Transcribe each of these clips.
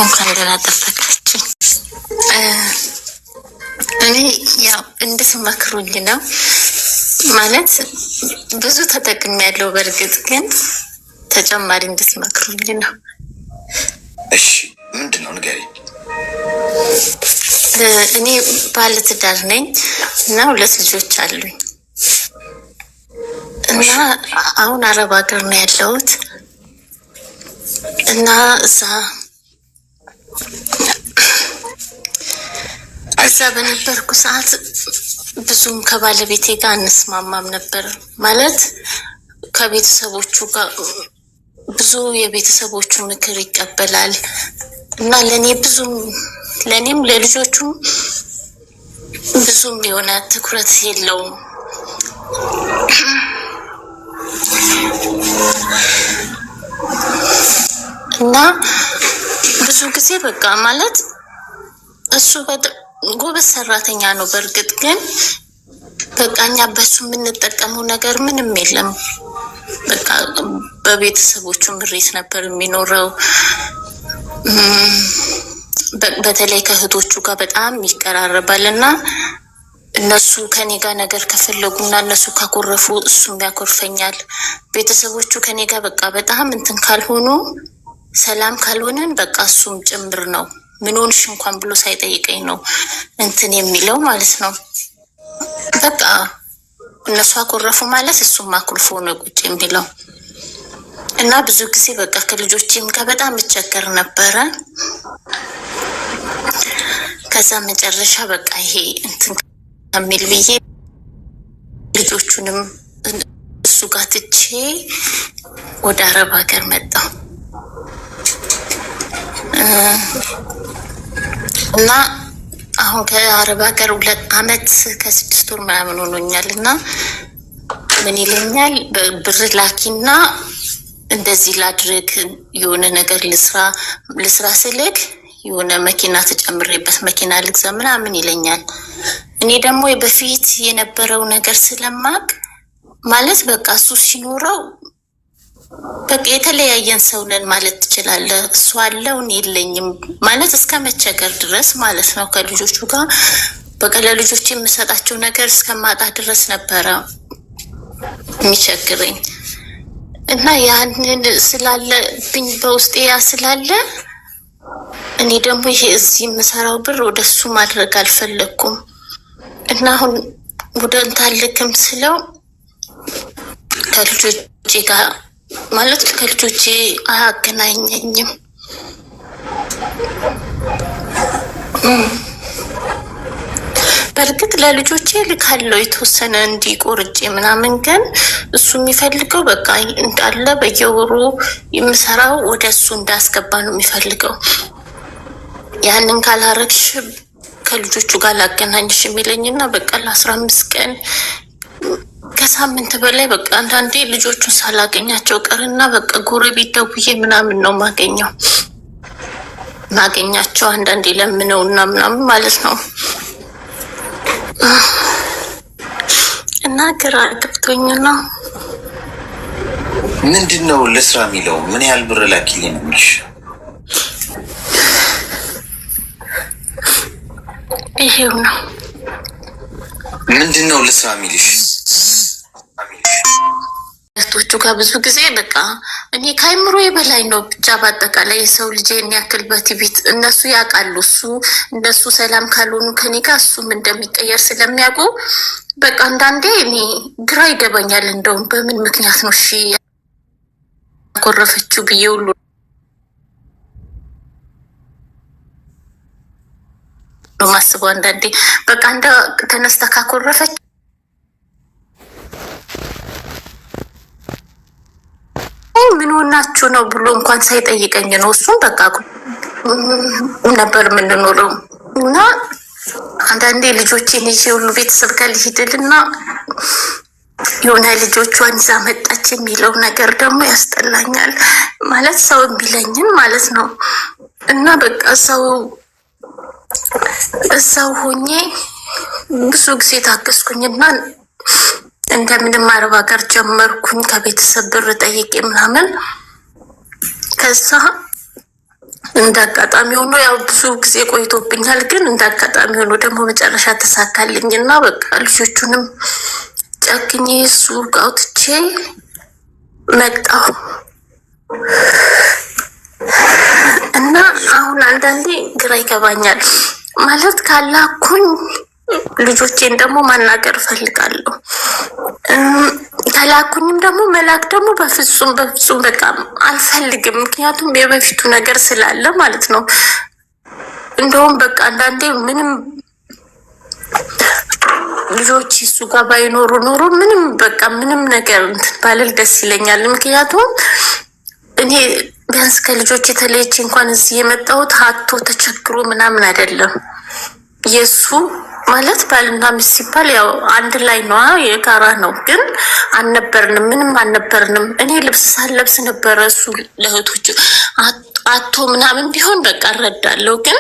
እንኳን ደህና ጠበቃችሁ። እኔ ያው እንድትመክሩኝ ነው ማለት ብዙ ተጠቅሜያለሁ። በእርግጥ ግን ተጨማሪ እንድትመክሩኝ ነው። እሺ ምንድነው ንገሪኝ። እኔ ባለትዳር ነኝ እና 2 ልጆች አሉኝ እና አሁን አረብ ሀገር ነው ያለሁት እና እዛ በነበርኩ ሰዓት ብዙም ከባለቤቴ ጋር እንስማማም ነበር። ማለት ከቤተሰቦቹ ጋር ብዙ የቤተሰቦቹ ምክር ይቀበላል እና ለኔም ለልጆቹም ብዙም የሆነ ትኩረት የለውም እና ብዙ ጊዜ በቃ ማለት እሱ ጎበዝ ሰራተኛ ነው። በእርግጥ ግን በቃ እኛ በሱ የምንጠቀመው ነገር ምንም የለም። በቃ በቤተሰቦቹ ምሬት ነበር የሚኖረው። በተለይ ከእህቶቹ ጋር በጣም ይቀራረባል እና እነሱ ከኔ ጋር ነገር ከፈለጉና እነሱ ካኮረፉ እሱም ያኮርፈኛል። ቤተሰቦቹ ከኔ ጋር በቃ በጣም እንትን ካልሆኑ ሰላም ካልሆነን በቃ እሱም ጭምር ነው ምን ሆንሽ እንኳን ብሎ ሳይጠይቀኝ ነው እንትን የሚለው ማለት ነው። በቃ እነሱ አኮረፉ ማለት እሱም አኩርፎ ነው ቁጭ የሚለው እና ብዙ ጊዜ በቃ ከልጆቼም ጋር በጣም እቸገር ነበረ። ከዛ መጨረሻ በቃ ይሄ እንትን ከሚል ብዬ ልጆቹንም እሱ ጋር ትቼ ወደ አረብ ሀገር መጣሁ እና አሁን ከአረብ ሀገር 2 ዓመት ከ6 ወር ምናምን ሆኖኛል እና ምን ይለኛል ብር ላኪና እንደዚህ ላድርግ የሆነ ነገር ልስራ ስልክ የሆነ መኪና ተጨምሬበት መኪና ልግዛ ምናምን ይለኛል። እኔ ደግሞ በፊት የነበረው ነገር ስለማቅ ማለት በቃ እሱ ሲኖረው በቃ የተለያየን ሰው ነን ማለት ትችላለህ። እሱ አለው እኔ የለኝም ማለት እስከ መቸገር ድረስ ማለት ነው። ከልጆቹ ጋር በቃ ለልጆች የምሰጣቸው ነገር እስከማጣ ድረስ ነበረ የሚቸግረኝ እና ያንን ስላለብኝ በውስጤ ያ ስላለ እኔ ደግሞ ይሄ እዚህ የምሰራው ብር ወደሱ ማድረግ አልፈለኩም እና አሁን ወደ እንታልክም ስለው ከልጆቼ ጋር ማለት ከልጆቼ አያገናኘኝም። በእርግጥ ለልጆቼ ልካለው የተወሰነ እንዲቆርጬ ምናምን ግን እሱ የሚፈልገው በቃ እንዳለ በየወሩ የምሰራው ወደ እሱ እንዳስገባ ነው የሚፈልገው። ያንን ካላረግሽ ከልጆቹ ጋር ላገናኝሽ የሚለኝና በቃ ለ15 ቀን ከሳምንት በላይ በቃ አንዳንዴ ልጆቹን ሳላገኛቸው ቀርና በቃ ጎረቤት ደውዬ ምናምን ነው ማገኛቸው አንዳንዴ ለምነውና ምናምን ማለት ነው እና ግራ ገብቶኝ ነው። ምንድነው ለስራ የሚለው? ምን ያህል ብር ላኪልኝ ነው የሚልሽ? ይሄው ነው። ምንድነው ለስራ የሚልሽ? እህቶቹ ጋር ብዙ ጊዜ በቃ እኔ ከአይምሮዬ በላይ ነው። ብቻ በአጠቃላይ የሰው ልጅ ያክል በትዕቢት እነሱ ያውቃሉ። እነሱ ሰላም ካልሆኑ ከኔ ጋር እሱም እንደሚቀየር ስለሚያውቁ በቃ አንዳንዴ እኔ ግራ ይገባኛል። እንደውም በምን ምክንያት ነው እሺ ያኮረፈችው ብዬ ሁሉ ነው ማስበው። አንዳንዴ በቃ እንደ ተነስታ ካኮረፈች ምን ሆናችሁ ነው ብሎ እንኳን ሳይጠይቀኝ ነው እሱም በቃ ነበር የምንኖረው እና አንዳንዴ ልጆቼን ይዤ ሁሉ ቤተሰብ ጋር ልሂድልና የሆነ ልጆቿን ይዛ መጣች የሚለው ነገር ደግሞ ያስጠላኛል። ማለት ሰው ቢለኝም ማለት ነው እና በቃ እዛው ሆኜ ብዙ ጊዜ ታገስኩኝና እንደምንም አረብ ሀገር ጀመርኩኝ ከቤተሰብ ብር ጠይቄ ምናምን። ከዛ እንዳጋጣሚ ሆኖ ያው ብዙ ጊዜ ቆይቶብኛል፣ ግን እንዳጋጣሚ ሆኖ ደግሞ መጨረሻ ተሳካልኝ እና በቃ ልጆቹንም ጨክኜ እሱ አውጥቼ መጣሁ እና አሁን አንዳንዴ ግራ ይገባኛል። ማለት ካላኩኝ ልጆቼን ደግሞ ማናገር እፈልጋለሁ። ከላኩኝም ደግሞ መላክ ደግሞ በፍጹም በቃ አልፈልግም። ምክንያቱም የበፊቱ ነገር ስላለ ማለት ነው። እንደውም በቃ አንዳንዴ ምንም ልጆች እሱ ጋር ባይኖሩ ኖሮ ምንም በቃ ምንም ነገር እንትን ባልል ደስ ይለኛል። ምክንያቱም እኔ ቢያንስ ከልጆች የተለየች እንኳን እዚህ የመጣሁት ሀቶ ተቸግሮ ምናምን አይደለም። የእሱ ማለት ባልና ሚስት ሲባል ያው አንድ ላይ ነዋ፣ የጋራ ነው። ግን አልነበርንም፣ ምንም አልነበርንም። እኔ ልብስ ሳለብስ ነበረ እሱ ለእህቶቹ አቶ ምናምን ቢሆን በቃ እረዳለሁ። ግን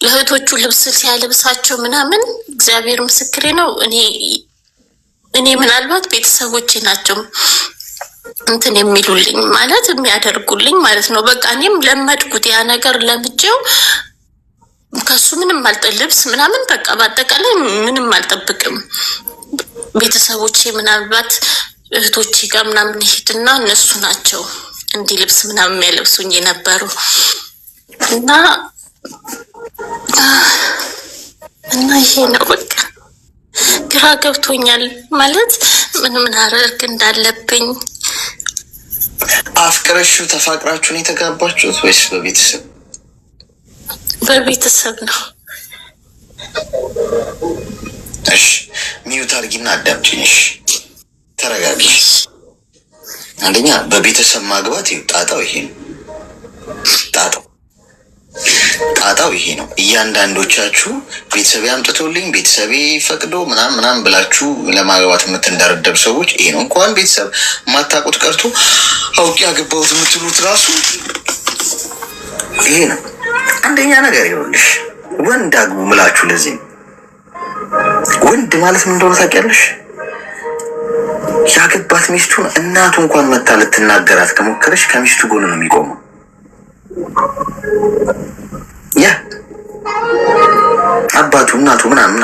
ለእህቶቹ ልብስ ሲያለብሳቸው ምናምን እግዚአብሔር ምስክሬ ነው። እኔ ምናልባት ቤተሰቦቼ ናቸው እንትን የሚሉልኝ ማለት የሚያደርጉልኝ ማለት ነው። በቃ እኔም ለመድኩት ያ ነገር ለምጄው ከሱ ምንም ልብስ ምናምን በቃ በአጠቃላይ ምንም አልጠብቅም። ቤተሰቦቼ ምናልባት እህቶቼ ጋር ምናምን ሄድና እነሱ ናቸው እንዲህ ልብስ ምናምን የሚያለብሱኝ የነበሩ እና ይሄ ነው በቃ ግራ ገብቶኛል ማለት ምን አደርግ እንዳለብኝ። አፍቅረሽው ተፋቅራችሁ ነው የተጋባችሁት ወይስ በቤተሰብ? በቤተሰብ ነው። እሺ ሚዩት አድርጊና አዳምጪኝ። እሺ ተረጋጊ። አንደኛ በቤተሰብ ማግባት ጣጣው ይሄ ነው። ጣጣው ይሄ ነው። እያንዳንዶቻችሁ ቤተሰቤ አምጥቶልኝ ቤተሰቤ ፈቅዶ ምናምን ብላችሁ ለማግባት የምትንደረደሩ ሰዎች ይሄ ነው። እንኳን ቤተሰብ ማታውቁት ቀርቶ አውቄ ያገባሁት የምትሉት ራሱ ይሄ ነው። አንደኛ ነገር ይኸውልሽ ወንድ አግቡ ምላችሁ ለዚህ ነው። ወንድ ማለት ምን እንደሆነ ታውቂያለሽ? ያገባት ሚስቱን እናቱ እንኳን መታ ልትናገራት ከሞከረች ከሚስቱ ጎን ነው የሚቆመው። ያ አባቱ እናቱ ምናምን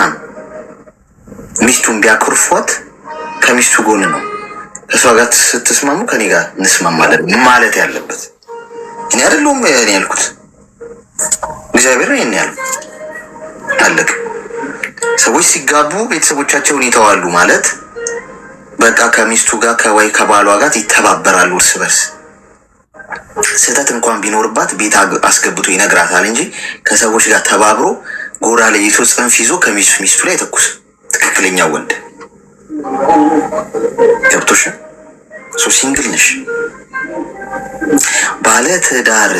ሚስቱን ቢያኮርፏት ከሚስቱ ጎን ነው። ከሷ ጋር ስትስማሙ ከኔ ጋር እንስማማለን ማለት ያለበት እኔ አይደለሁም። እኔ ያልኩት እግዚአብሔር ነው። እኔ ያልኩት አለቅ። ሰዎች ሲጋቡ ቤተሰቦቻቸውን ይተዋሉ ማለት በቃ ከሚስቱ ጋር ከወይ ከባሏ ጋር ይተባበራሉ እርስ በርስ። ስህተት እንኳን ቢኖርባት ቤት አስገብቶ ይነግራታል እንጂ ከሰዎች ጋር ተባብሮ ጎራ ለይቶ ጽንፍ ይዞ ከሚስቱ ላይ ተኩስ። ትክክለኛ ወንድ ገብቶሽ ሶ ሲንግል ነሽ። ባለ ትዳር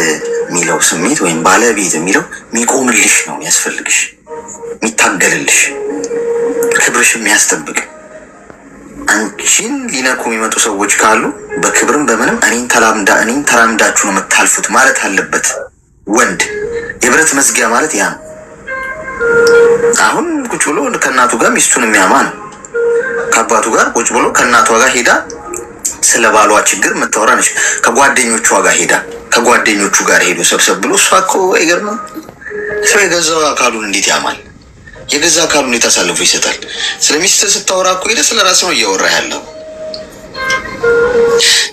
የሚለው ስሜት ወይም ባለቤት የሚለው የሚቆምልሽ ነው የሚያስፈልግሽ፣ የሚታገልልሽ፣ ክብርሽ የሚያስጠብቅ። አንቺን ሊነኩ የሚመጡ ሰዎች ካሉ በክብርም በምንም እኔን ተራምዳችሁ ነው የምታልፉት ማለት አለበት ወንድ። የብረት መዝጊያ ማለት ያ ነው። አሁን ቁጭ ብሎ ከእናቱ ጋር ሚስቱን የሚያማ ነው። ከአባቱ ጋር ቁጭ ብሎ ከእናቷ ጋር ሄዳ ስለ ባሏ ችግር የምታወራ ነች። ከጓደኞቿ ጋር ሄዳ ከጓደኞቹ ጋር ሄዶ ሰብሰብ ብሎ እሷ እኮ አይገርምም? ሰው የገዛው አካሉን እንዴት ያማል? የገዛ አካሉን እንዴት አሳልፎ ይሰጣል? ስለ ሚስት ስታወራ እኮ ሄደ ስለ ራስህ ነው እያወራ ያለው።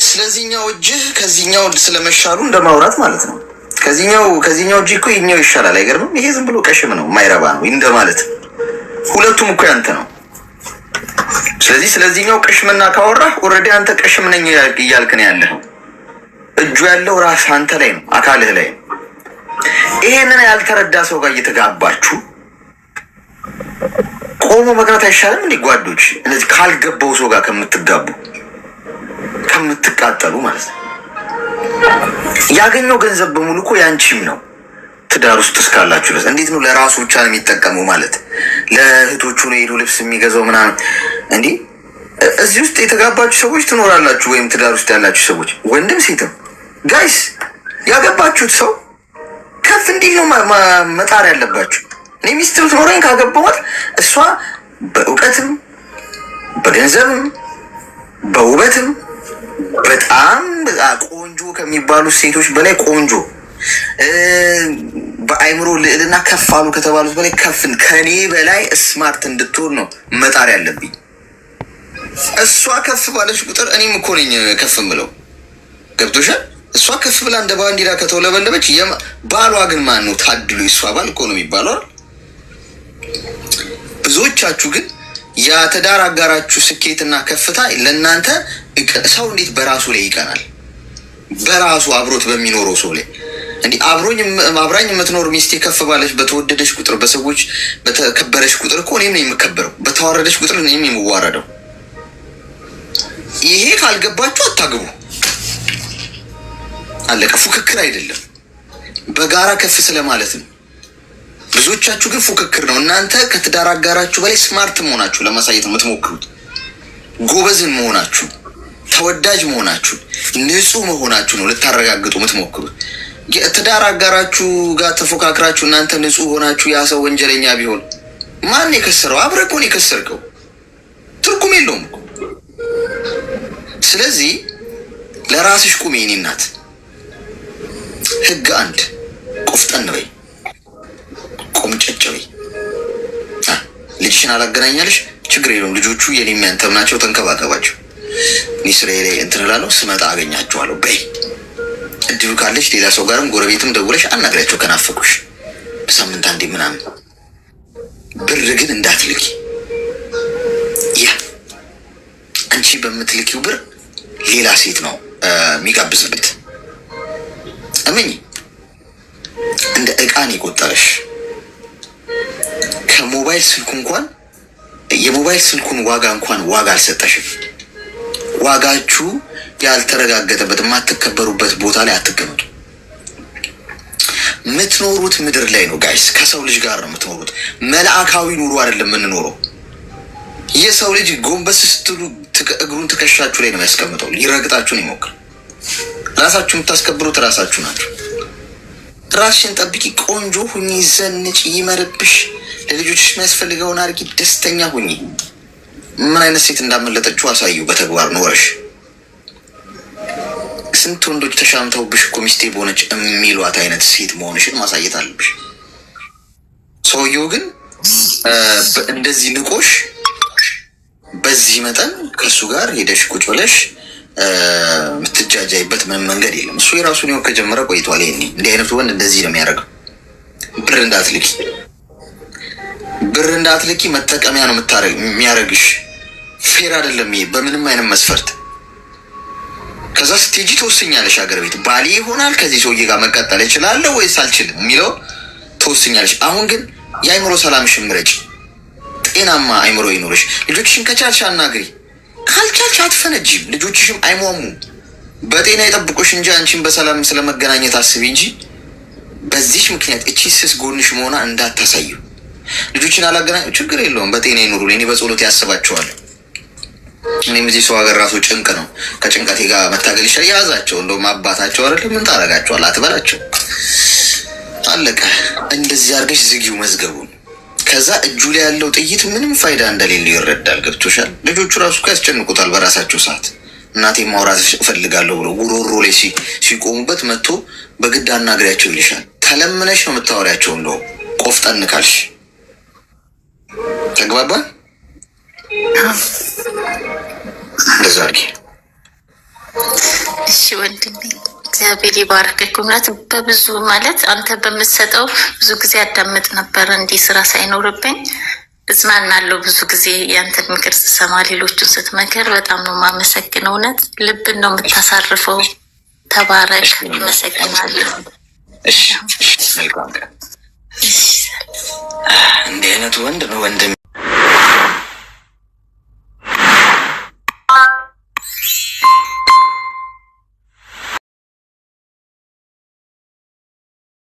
ስለዚህኛው እጅህ ከዚህኛው ስለመሻሉ እንደማውራት ማለት ነው። ከዚህኛው እጅ እኮ ይሄኛው ይሻላል። አይገርምም? ይሄ ዝም ብሎ ቀሽም ነው፣ የማይረባ ነው እንደማለት። ሁለቱም እኮ ያንተ ነው። ስለዚህኛው ቀሽምና ካወራህ ኦልሬዲ አንተ ቀሽም ነኝ እያልክ ነው ያለኸው። እጁ ያለው ራስ አንተ ላይ ነው፣ አካልህ ላይ ነው። ይሄንን ያልተረዳ ሰው ጋር እየተጋባችሁ ቆሞ መቅረት አይሻልም እንዴ? ጓዶች እነዚህ ካልገባው ሰው ጋር ከምትጋቡ ከምትቃጠሉ ማለት ነው። ያገኘው ገንዘብ በሙሉ እኮ ያንቺም ነው። ትዳር ውስጥ እስካላችሁ ድረስ እንዴት ነው ለራሱ ብቻ ነው የሚጠቀመው ማለት? ለእህቶቹ ነው ሄዱ ልብስ የሚገዛው ምናምን እንዴ? እዚህ ውስጥ የተጋባችሁ ሰዎች ትኖራላችሁ፣ ወይም ትዳር ውስጥ ያላችሁ ሰዎች ወንድም ሴትም። ጋይስ ያገባችሁት ሰው ከፍ እንዲህ ነው መጣር ያለባችሁ። እኔ ሚስት ብትኖረኝ ካገባኋት እሷ በእውቀትም በገንዘብም በውበትም በጣም ቆንጆ ከሚባሉ ሴቶች በላይ ቆንጆ፣ በአይምሮ ልዕልና ከፍ አሉ ከተባሉት በላይ ከፍን ከኔ በላይ ስማርት እንድትሆን ነው መጣር ያለብኝ። እሷ ከፍ ባለች ቁጥር እኔም እኮ ነኝ ከፍ ምለው። ገብቶሻል? እሷ ከፍ ብላ እንደ ባንዲራ ከተውለበለበች ባሏ ግን ማን ነው? ታድሎ እሷ ባል እኮ ነው የሚባለው። ብዙዎቻችሁ ግን የትዳር አጋራችሁ ስኬትና ከፍታ ለእናንተ ሰው እንዴት በራሱ ላይ ይቀናል? በራሱ አብሮት በሚኖረው ሰው ላይ እንዲህ አብራኝ የምትኖር ሚስቴ ከፍ ባለች በተወደደች ቁጥር በሰዎች በተከበረች ቁጥር እኮ እኔም ነው የምከበረው። በተዋረደች ቁጥር እኔም የምዋረደው። ይሄ ካልገባችሁ አታግቡ። አለቀ። ፉክክር አይደለም፣ በጋራ ከፍ ስለማለት ነው። ብዙዎቻችሁ ግን ፉክክር ነው። እናንተ ከትዳር አጋራችሁ በላይ ስማርት መሆናችሁ ለማሳየት ነው የምትሞክሩት። ጎበዝን መሆናችሁ፣ ተወዳጅ መሆናችሁ፣ ንጹህ መሆናችሁ ነው ልታረጋግጡ የምትሞክሩት። ትዳር አጋራችሁ ጋር ተፎካክራችሁ እናንተ ንጹህ ሆናችሁ ያ ሰው ወንጀለኛ ቢሆን ማን የከሰረው? አብረህ እኮ ነው የከሰርከው። ትርጉም የለውም እኮ። ስለዚህ ለራስሽ ቁሚ የኔ እናት። ህግ አንድ፣ ቆፍጠን በይ፣ ቆምጨጭ በይ። ልጅሽን አላገናኛለሽ፣ ችግር የለውም። ልጆቹ የኔም ያንተም ናቸው፣ ተንከባከባቸው። እኔ ስራዬ ላይ እንትን እላለሁ፣ ስመጣ አገኛቸዋለሁ በይ። እድሉ ካለሽ ሌላ ሰው ጋርም ጎረቤትም ደውለሽ አናግሪያቸው ከናፈቁሽ፣ በሳምንት አንዴ ምናምን። ብር ግን እንዳትልኪ። ያ አንቺ በምትልኪው ብር ሌላ ሴት ነው የሚጋብዝበት። እመኝ፣ እንደ እቃን የቆጠረሽ ከሞባይል ስልኩ እንኳን የሞባይል ስልኩን ዋጋ ዋጋ አልሰጠሽም። ዋጋችሁ ያልተረጋገጠበት የማትከበሩበት ቦታ ላይ አትቀመጡ። የምትኖሩት ምድር ላይ ነው ጋይስ። ከሰው ልጅ ጋር ነው የምትኖሩት። መልአካዊ ኑሮ አይደለም የምንኖረው። የሰው ልጅ ጎንበስ ስትሉ እግሩን ትከሻችሁ ላይ ነው ያስቀምጠው። ሊረግጣችሁን ይሞክር። ራሳችሁ የምታስከብሩት ራሳችሁ ናችሁ። ራስሽን ጠብቂ፣ ቆንጆ ሁኚ፣ ዘንጭ፣ ይመርብሽ፣ ለልጆችሽ የሚያስፈልገውን አድርጊ፣ ደስተኛ ሁኚ። ምን አይነት ሴት እንዳመለጠችው አሳዩ በተግባር ኖረሽ። ስንት ወንዶች ተሻምተውብሽ እኮ ሚስቴ በሆነች የሚሏት አይነት ሴት መሆንሽን ማሳየት አለብሽ። ሰውየው ግን እንደዚህ ንቆሽ በዚህ መጠን ከእሱ ጋር ሄደሽ ቁጭ ብለሽ የምትጃጃይበት ምንም መንገድ የለም። እሱ የራሱን ህይወት ከጀመረ ቆይቷል። ይሄኔ እንዲህ አይነቱ ወንድ እንደዚህ ነው የሚያደርገው። ብር እንዳትልኪ፣ ብር እንዳትልኪ መጠቀሚያ ነው የሚያደርግሽ። ፌር አይደለም ይሄ በምንም አይነት መስፈርት። ከዛ ስትሄጂ ትወስኛለሽ። ሀገር ቤት ባሌ ይሆናል ከዚህ ሰውዬ ጋር መቀጠል እችላለሁ ወይስ አልችልም የሚለው ትወስኛለሽ። አሁን ግን የአይምሮ ሰላምሽን ምረጭ። ጤናማ አይምሮ ይኖርሽ። ልጆችሽን ከቻልሽ አናግሪ፣ ካልቻልሽ አትፈነጂም። ልጆችሽም አይሟሙ። በጤና የጠብቁሽ እንጂ አንቺን በሰላም ስለመገናኘት አስቢ እንጂ በዚህ ምክንያት እቺ ስስ ጎንሽ መሆኗ እንዳታሳዩ። ልጆችን አላገናኝ፣ ችግር የለውም። በጤና ይኑሩ። እኔ በጸሎት ያስባቸዋለሁ። እኔም እዚህ ሰው ሀገር ራሱ ጭንቅ ነው። ከጭንቀቴ ጋር መታገል ይሻል። ያዛቸው፣ እንደውም አባታቸው አይደል? ምን ታደርጋቸዋል? አትበላቸው። አለቀ። እንደዚህ አድርገሽ ዝጊው መዝገቡን። ከዛ እጁ ላይ ያለው ጥይት ምንም ፋይዳ እንደሌለው ይረዳል። ገብቶሻል? ልጆቹ ራሱ እኮ ያስጨንቁታል በራሳቸው ሰዓት። እናቴ ማውራት እፈልጋለሁ ብሎ ጉሮሮ ላይ ሲቆሙበት መጥቶ በግድ አናግሪያቸው ይልሻል። ተለምነሽ ነው የምታወሪያቸው። እንደው ቆፍጠን ካልሽ ተግባባን። እንደዛ አድርጊ። እሺ ወንድሜ፣ እግዚአብሔር ይባርክህ። እውነት በብዙ ማለት አንተ በምትሰጠው ብዙ ጊዜ አዳምጥ ነበር እንዲህ ስራ ሳይኖርብኝ እዝናናለሁ። ብዙ ጊዜ ያንተን ምክር ስሰማ ሌሎቹን ስትመክር በጣም ነው የማመሰግነው። እውነት ልብን ነው የምታሳርፈው። ተባረክ። አመሰግናለሁ። እሺ፣ መልካም ቀን። እንዲህ አይነቱ ወንድ